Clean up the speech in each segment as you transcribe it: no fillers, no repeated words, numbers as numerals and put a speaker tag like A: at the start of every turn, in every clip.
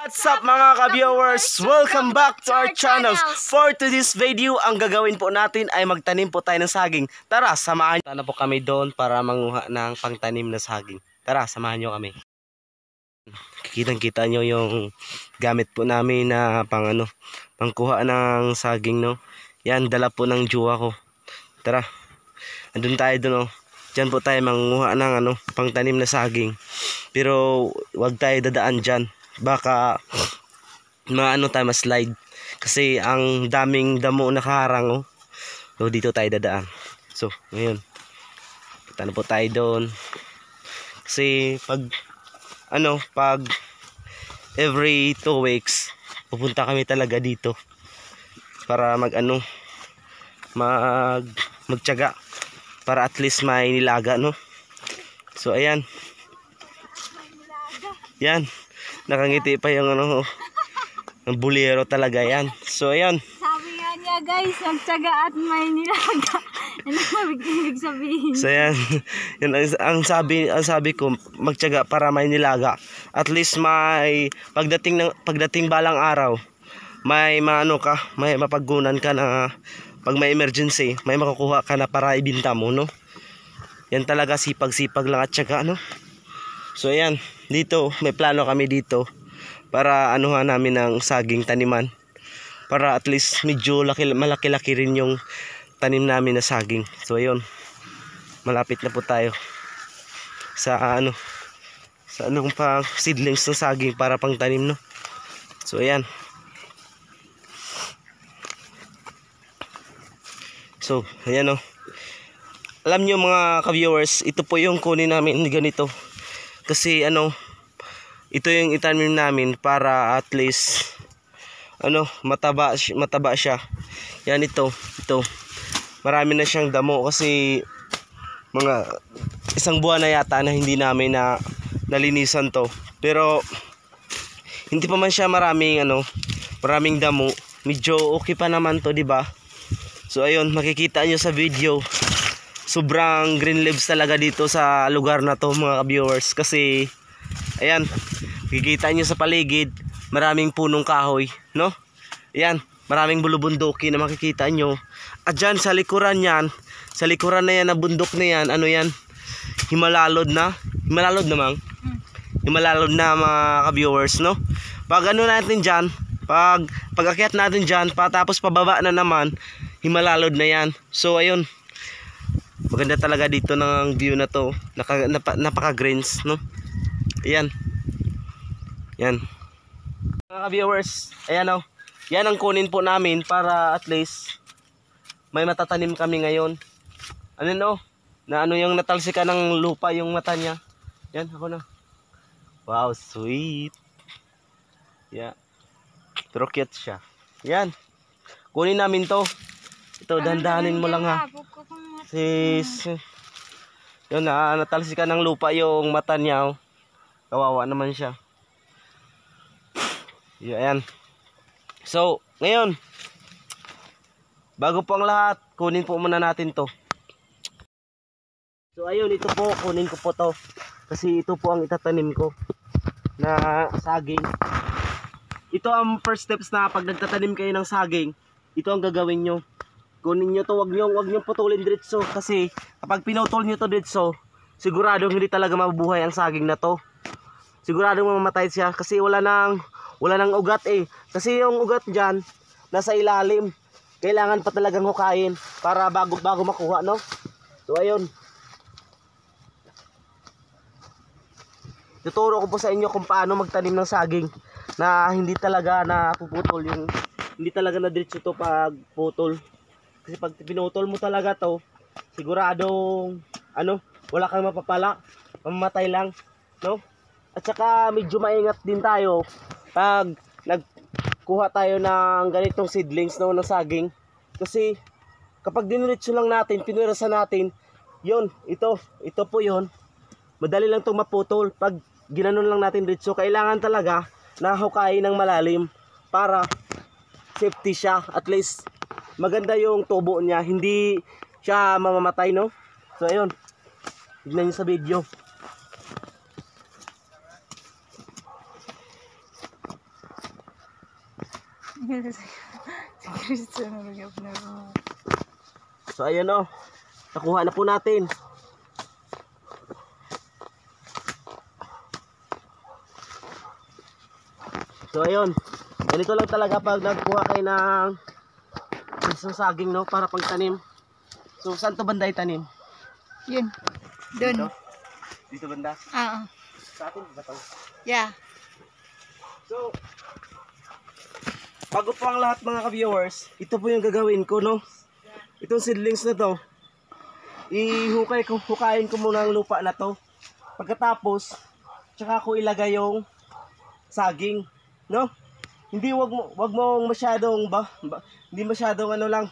A: What's up mga ka-viewers? Welcome back to our channel. For today's video, ang gagawin po natin ay magtanim po tayo ng saging. Tara, samahan nyo po kami doon para manguha ng pangtanim na saging. Tara, samahan nyo kami. Kitang-kita nyo yung gamit po namin na pangkuha ng saging, no? Yan, dala po ng jowa ko. Tara, andun tayo doon, no? Diyan po tayo manguha ng pangtanim na saging. Pero wag tayo dadaan dyan. Baka tayo ma-slide kasi ang daming damo nakaharang, oh. So dito tayo dadaan. So ngayon punta na po tayo doon kasi pag every 2 weeks pupunta kami talaga dito para magtiyaga para at least may nilaga, no? So ayan, yan, nakangiti pa yung ng bulero talaga yan. So ayan,
B: sabi nga niya guys, magtiyaga at may nilaga. Ano ibig sabihin?
A: So yan, yan ang sabi ko, magtiyaga para may nilaga. At least may pagdating balang araw, may may mapaggunan ka na pag may emergency, may makukuha ka na para ibinta mo, no? Yan talaga, sipag-sipag lang at tiyaga, no? So ayan, dito may plano kami dito para namin ng saging taniman para at least medyo malaki-laki rin yung tanim namin na saging. So ayun, malapit na po tayo sa pang seedlings ng saging para pang tanim, no? So ayan. So ayan, no? Alam nyo mga ka-viewers, ito po yung kunin namin ganito. Kasi ito yung itanim namin para at least mataba siya. Yan, ito. Marami na siyang damo kasi mga 1 buwan na yata na hindi namin nalinisan to. Pero hindi pa man siya maraming damo. Medyo okay pa naman to, di ba? So ayun, makikita nyo sa video, sobrang green leaves talaga dito sa lugar na to mga viewers. Kasi ayan, makikita nyo sa paligid, maraming punong kahoy, no? Ayan, maraming bulubunduki na makikita nyo. At dyan sa likuran na yan na bundok na yan, yan? Himalalod na mang. Himalalod na mga ka-viewers, no? Pag natin dyan, pag akyat natin dyan, tapos pababa na naman, himalalod na yan. So ayun, maganda talaga dito ng view na to. Napaka-greens, no? Ayan. Yan. Mga viewers, ayan, yan ang kunin po namin para at least may matatanim kami ngayon. Yung natalsikan ng lupa yung mata niya. Yan, ako na. Wow, sweet. Yeah. Pero cute siya. Yan. Kunin namin to. Ito, dandahanin mo lang, ha. Yun, natalsikan ng lupa yung mata niya, oh. Kawawa naman siya. Yan. So ngayon, bago po ang lahat, kunin po muna natin to. So ayun, ito po, kunin ko po to kasi ito po ang itatanim ko na saging. Ito ang first steps na pag nagtatanim kayo ng saging. Ito ang gagawin nyo. Kunin nyo to, wag nyo putulin diretso kasi kapag pinutol nyo to diretso, siguradong hindi talaga mabubuhay ang saging na to. Siguradong mamamatay siya kasi wala nang ugat, eh. Kasi yung ugat dyan nasa ilalim. Kailangan pa talagang hukayin para bago makuha, no? So ayun, tuturo ko po sa inyo kung paano magtanim ng saging na hindi talaga napuputol, hindi talaga na diretso to pag putol. Kasi pag pinutol mo talaga to, siguradong wala kang mapapala, mamamatay lang, no? At saka medyo maingat din tayo pag nagkuha tayo ng ganitong seedlings, no, ng saging. Kasi kapag diniretso lang natin, pinirasan natin, ito po yun, madali lang itong maputol. Pag ginanon lang natin diretso, kailangan talaga na hukayin ng malalim para safety siya. At least maganda yung tubo niya, hindi siya mamamatay, no? So ayun, tignan nyo sa video.
B: Si Christian na.
A: So ayun o, nakuha na po natin. So ayun, ganito lang talaga pag nagkuha kayo ng isang saging, no, para pagtanim. So saan to banda itanim?
B: Yun. Doon.
A: Dito banda?
B: Oo.
A: Sa atin ba to?
B: Yeah.
A: So, bago po ang lahat mga ka-viewers, ito po yung gagawin ko, no? Itong seedlings na to, hukayin ko muna ang lupa na to. Pagkatapos, tsaka ko ilagay yung saging, no? Hindi wag mo masyadong hindi masyadong ano lang.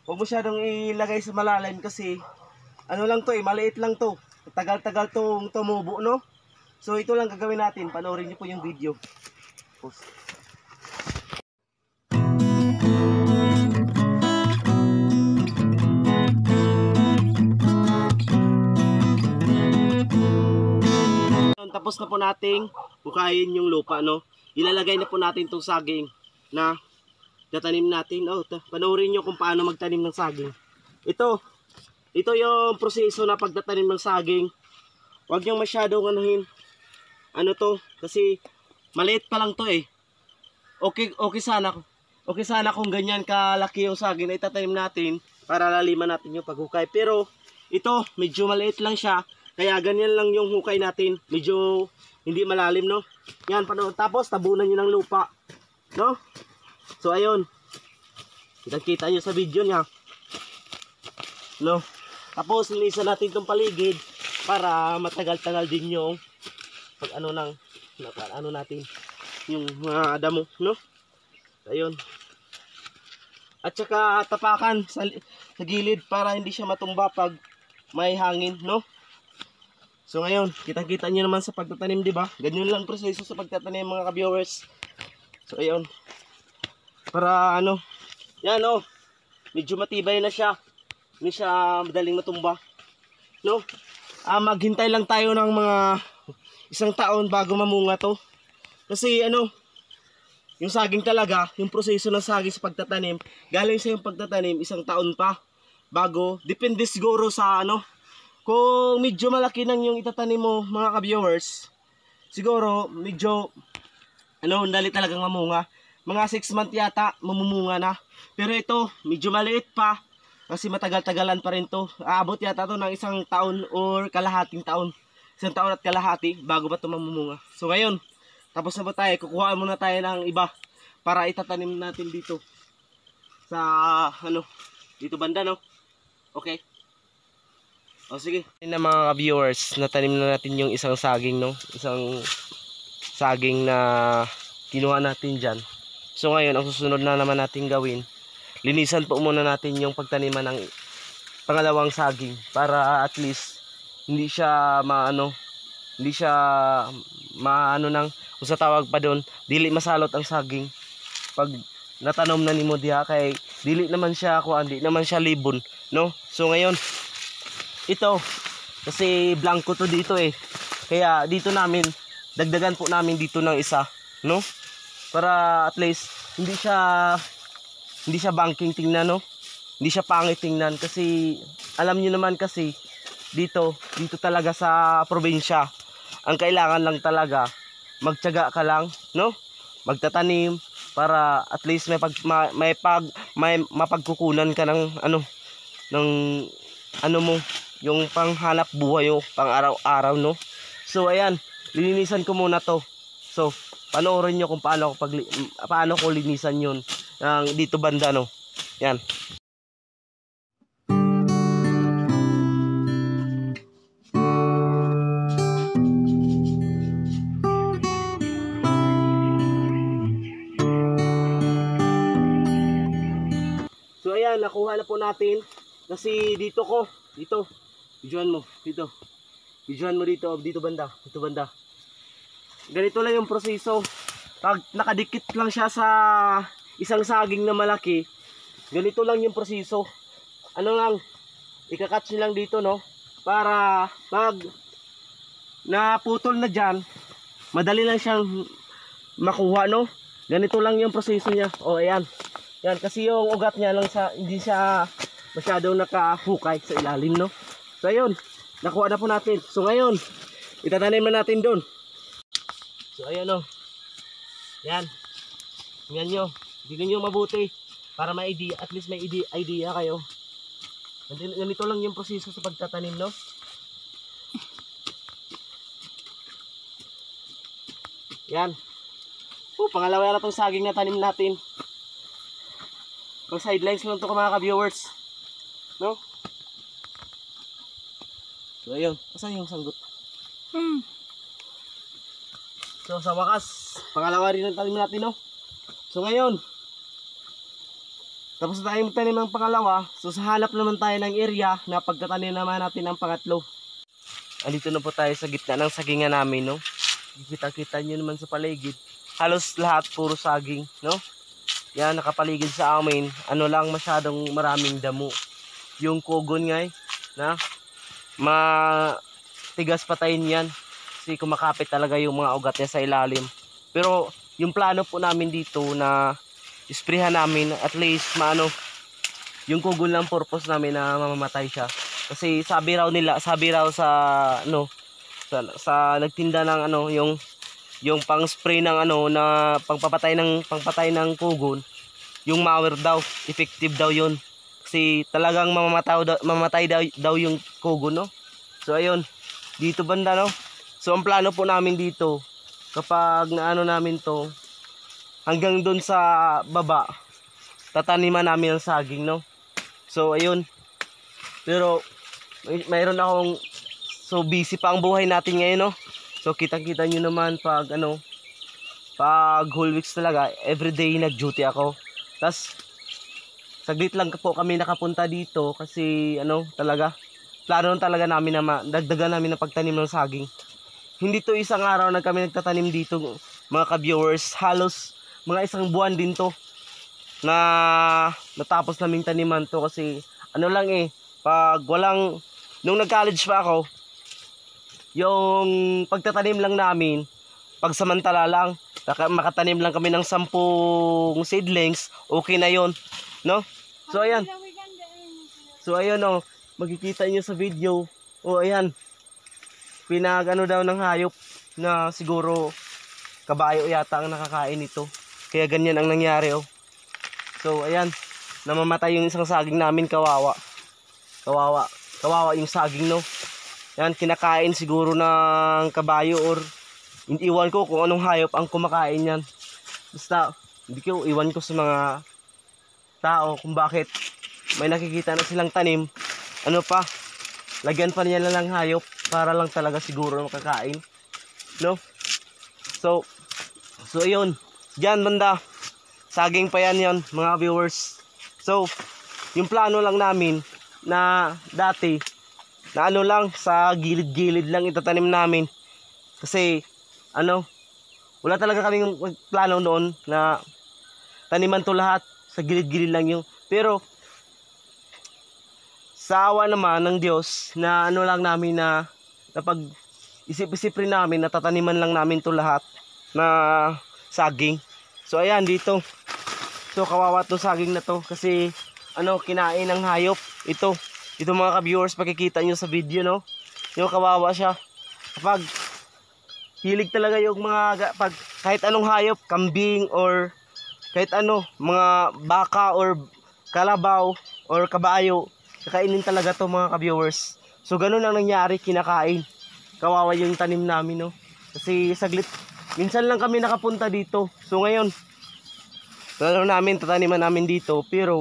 A: Wag masyadong ilagay sa malalim kasi ano lang to maliit lang to. Tagal-tagal tong tumubo, no? So ito lang gagawin natin. Panoorin niyo po yung video. Pause. Tapos na po nating bukayin yung lupa, no? Ilalagay na po natin tong saging na tatanim natin. Panoorin nyo kung paano magtanim ng saging. Ito yung proseso na pagtatanim ng saging. Huwag nyo masyadong ano to, kasi maliit pa lang to eh. Okay sana kung ganyan kalaki yung saging na itatanim natin para laliman natin yung paghukay. Pero ito, medyo maliit lang siya. Kaya ganyan lang yung hukay natin. Medyo hindi malalim, no? Yan, tapos tabunan nyo ng lupa, no? So, ayun. Kita nyo sa video niya, no? Tapos, linisan natin itong paligid para matagal-tagal din yung pag ano natin yung mga damo, no? Ayun. At saka tapakan sa gilid para hindi siya matumba pag may hangin, no? So ngayon, kita-kita nyo naman sa pagtatanim, di ba? Ganyan lang proseso sa pagtatanim mga ka-viewers. So ayun. Para ano, yan oh. Medyo matibay na siya. Hindi siya madaling matumba. No? Maghintay lang tayo ng mga isang taon bago mamunga to. Kasi ano, yung saging talaga, yung proseso ng saging sa pagtatanim, galing sa yung pagtatanim, isang taon pa. Bago, depende siguro sa ano, kung medyo malaki nang yung itatanim mo mga ka-viewers, siguro medyo dali talagang mamunga. Mga 6 months yata mamumunga na. Pero ito medyo maliit pa kasi matagal-tagalan pa rin to. Aabot yata to ng isang taon or kalahating taon. Isang taon at kalahati bago ba to mamumunga. So ngayon, tapos na ba tayo? Kukuha muna tayo ng iba para itatanim natin dito sa dito banda, no? Okay. O sige. Na mga viewers, natanim na natin yung isang saging, no? Isang saging na kinuha natin dyan. So ngayon, ang susunod na naman natin gawin, linisan po muna natin yung pagtaniman ng pangalawang saging para at least hindi siya nang kung sa tawag pa doon, dili masalot ang saging pag natanom na ni mo diha kay dili naman siya di naman siya libon, no? So ngayon, ito kasi blanco to dito eh. Kaya dito namin dagdagan po namin dito ng isa, no? Para at least hindi siya banking tingnan, no? Hindi siya pangit tingnan kasi alam niyo naman kasi dito talaga sa probinsya, ang kailangan lang talaga magtiyaga ka lang, no? Magtatanim para at least may mapagkukunan ka ng mo, yung panghanap buhay mo, pang araw-araw, no? So ayan, linisan ko muna to. So panoorin nyo kung paano ko linisan yun dito banda, no? Yan. So ayan, nakuha na po natin. Kasi dito videohan mo dito banda, ganito lang yung proseso. Pag nakadikit lang siya sa isang saging na malaki, ganito lang yung proseso. Ikakatch lang dito, no? Para pag naputol na dyan, madali lang siyang makuha, no? Ganito lang yung proseso niya. O ayan. Yan kasi yung ugat niya lang sa hindi siya masyadong nakahukay sa ilalim, no. So ayun, nakuha na po natin. So ngayon, itatanim na natin doon. So ayun, oh. Yan. Tingnan nyo. Tingnan nyo mabuti para may idea, at least may idea kayo. Ganito lang yung proseso sa pagtatanim, no. Yan. Pangalawa na itong saging na tanim natin. Pang sidelines lang ito mga ka-viewers. No? So ayun, asan yung sanggot? So sa wakas, pangalawa rin ang tanim natin, no? So ngayon, tapos na tayong tanim ng pangalawa, so sa hanap naman tayo ng area na pagtatanim naman natin ang pangatlo. Andito na po tayo sa gitna ng sagingan namin, no? Kita-kita nyo naman sa paligid. Halos lahat puro saging, no? Yan, nakapaligid sa amin. Ano lang, masyadong maraming damo. Yung kugon nga na matigas patayin yan. Kasi kumakapit talaga yung mga ugat niya sa ilalim. Pero yung plano po namin dito na isprehan namin, at least maano, yung kugon lang purpose namin na mamamatay siya. Kasi sabi raw sa ano, sa nagtinda ng ano, yung pang-spray ng ano na pangpatay ng kugon, yung mower daw, effective daw yun. Kasi talagang mamatay daw yung kugon, no? So ayun, dito banda, no? So ang plano po namin dito, kapag naano namin to, hanggang doon sa baba, tataniman namin ang saging, no? So ayun, pero mayroon akong, so busy pa ang buhay natin ngayon, no? So kitang-kita nyo naman pag ano, pag whole weeks talaga, everyday nag-duty ako. Tas saglit lang po kami nakapunta dito kasi ano talaga, plano talaga namin na dagdagan namin ng pagtanim ng saging. Hindi to isang araw na kami nagtatanim dito mga ka-viewers, halos mga isang buwan din to na natapos naming taniman to. Kasi ano lang pag walang, nung nag-college pa ako, yung pagtatanim lang namin, pagsamantala lang, makatanim lang kami ng 10 seedlings, okay na yon, no? So ayan. So ayan, oh, makikita nyo sa video. Oh ayan, pinagano daw ng hayop na siguro kabayo yata ang nakakain nito. Kaya ganyan ang nangyari, oh. So ayan, namamatay yung isang saging namin, kawawa. Kawawa yung saging, no. Yan, kinakain siguro ng kabayo or iwan ko kung anong hayop ang kumakain yan. Basta, hindi ko iwan ko sa mga tao kung bakit may nakikita na silang tanim. Ano pa, lagyan pa niya lang hayop para lang talaga siguro makakain, no? So ayun, dyan banda, saging pa yan mga viewers. So, yung plano lang namin na dati, na ano lang, sa gilid-gilid lang itatanim namin. Kasi, ano, wala talaga kaming plano noon na taniman to lahat. Sa gilid-gilid lang yung. Pero, sa awa naman ng Diyos, na ano lang namin na pag isip-isip rin namin, na tataniman lang namin to lahat na saging. So, ayan, dito. So, kawawa to saging na to. Kasi, ano, kinain ng hayop. Ito mga ka-viewers, makikita nyo sa video, no? Yung kawawa siya. Kapag hilig talaga yung mga, pag kahit anong hayop, kambing or kahit ano, mga baka or kalabaw or kabayo, kakainin talaga to mga ka-viewers. So ganun ang nangyari, kinakain. Kawawa yung tanim namin, no? Kasi saglit, minsan lang kami nakapunta dito. So ngayon, tataniman namin dito, pero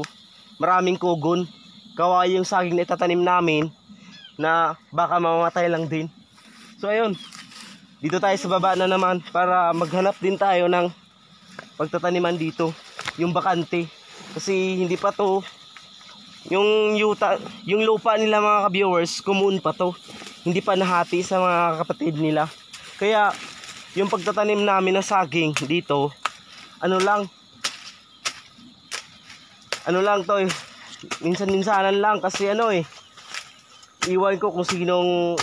A: maraming kugon. Kawawa yung saging na itatanim namin na baka mamamatay lang din. So ayun, dito tayo sa baba na naman para maghanap din tayo ng pagtataniman dito, yung bakante. Kasi hindi pa to, yung lupa nila mga ka-viewers, commune pa to. Hindi pa nahati sa mga kapatid nila. Kaya yung pagtatanim namin ng saging dito, ano lang to minsan-minsanan lang kasi iwan ko kung sinong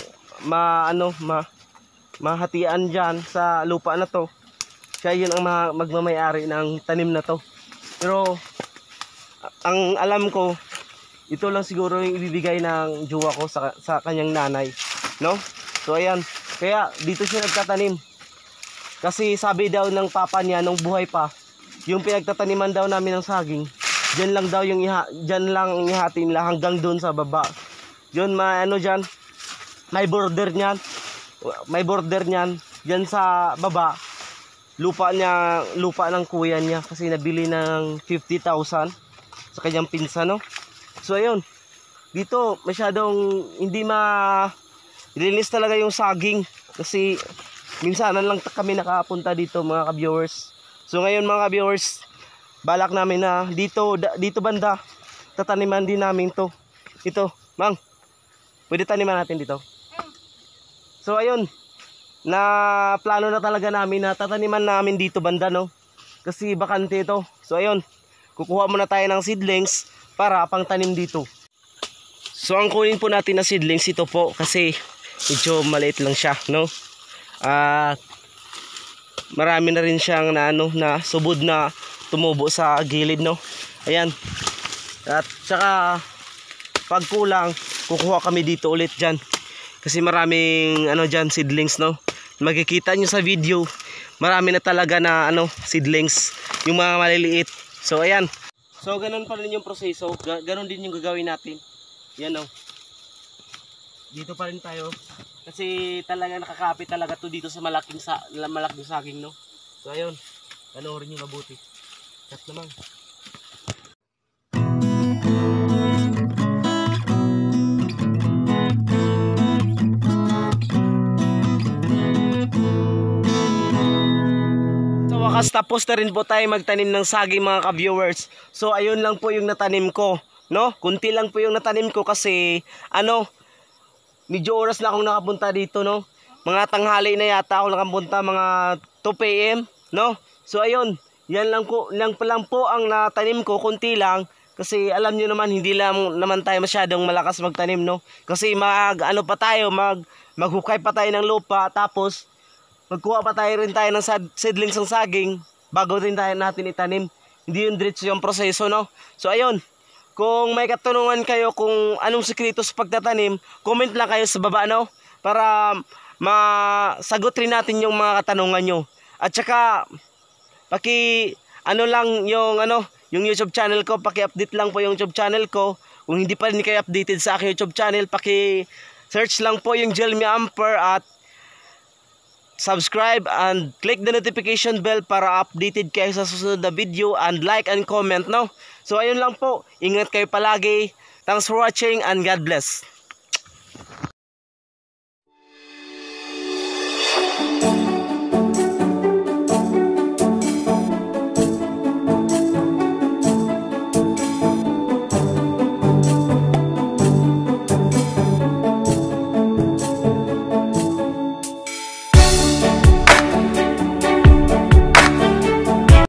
A: mahatian dyan sa lupa na to. siya yun ang magmamayari ng tanim na to. Pero ang alam ko, ito lang siguro yung ibibigay ng jowa ko sa kanyang nanay, no? So ayan, kaya dito siya nagtatanim. Kasi sabi daw ng papa niya nung buhay pa, yung pinagtataniman daw namin ng saging, diyan lang daw yung diyan lang ihati nila hanggang doon sa baba. Yun, diyan, may border niyan. May border niyan diyan sa baba. Lupa ng kuya niya kasi nabili ng 50,000 sa kanyang pinsan, no? So ayun, dito masyadong hindi linis talaga yung saging kasi minsanan lang kami nakapunta dito mga ka-viewers. So ngayon mga ka-viewers, balak namin na dito banda tataniman din namin to. Ito, Mang, pwede taniman natin dito. So ayun, na plano na talaga namin na tataniman namin dito banda, no? Kasi bakante ito. So ayun, kukuha muna tayo ng seedlings para pang tanim dito. So ang kunin po natin na seedlings ito po kasi medyo maliit lang siya, no? At marami na rin siyang na subod na tumubo sa gilid, no? Ayan. At saka pag kulang, kukuha kami dito ulit dyan. Kasi maraming dyan seedlings, no? Makikita nyo sa video, marami na talaga na seedlings, yung mga maliliit. So ayan. So ganun pa rin yung proseso, ganun din yung gagawin natin. Yan, no? Dito pa rin tayo. Kasi talaga nakakapit talaga to dito sa malaking saging, no? So ayun, panoorin nyo mabuti. Cut naman. So wakas tapos na rin po tayo magtanim ng saging mga ka-viewers. So ayun lang po yung natanim ko, no? Kunti lang po yung natanim ko kasi medyo oras na akong nakapunta dito, no? Mga tanghali na yata ako nakapunta, mga 2 PM, no? So ayun, yan lang po ang natanim ko, kunti lang. Kasi alam niyo naman, hindi lang naman tayo masyadong malakas magtanim, no? Kasi maghukay pa tayo ng lupa, tapos magkuha pa tayo ng seedlings ng saging bago rin natin itanim. Hindi yung diretso yung proseso, no? So ayun, kung may katanungan kayo kung anong sikreto sa pagtatanim, comment lang kayo sa baba, no? Para masagot rin natin yung mga katanungan nyo. At saka lang yung YouTube channel ko, paki-update lang po yung YouTube channel ko. Kung hindi pa rin kayo updated sa aking YouTube channel, paki-search lang po yung Jelmy Amper at subscribe and click the notification bell para updated kayo sa susunod na video, and like and comment, no? So ayun lang po, ingat kayo palagi. Thanks for watching and God bless.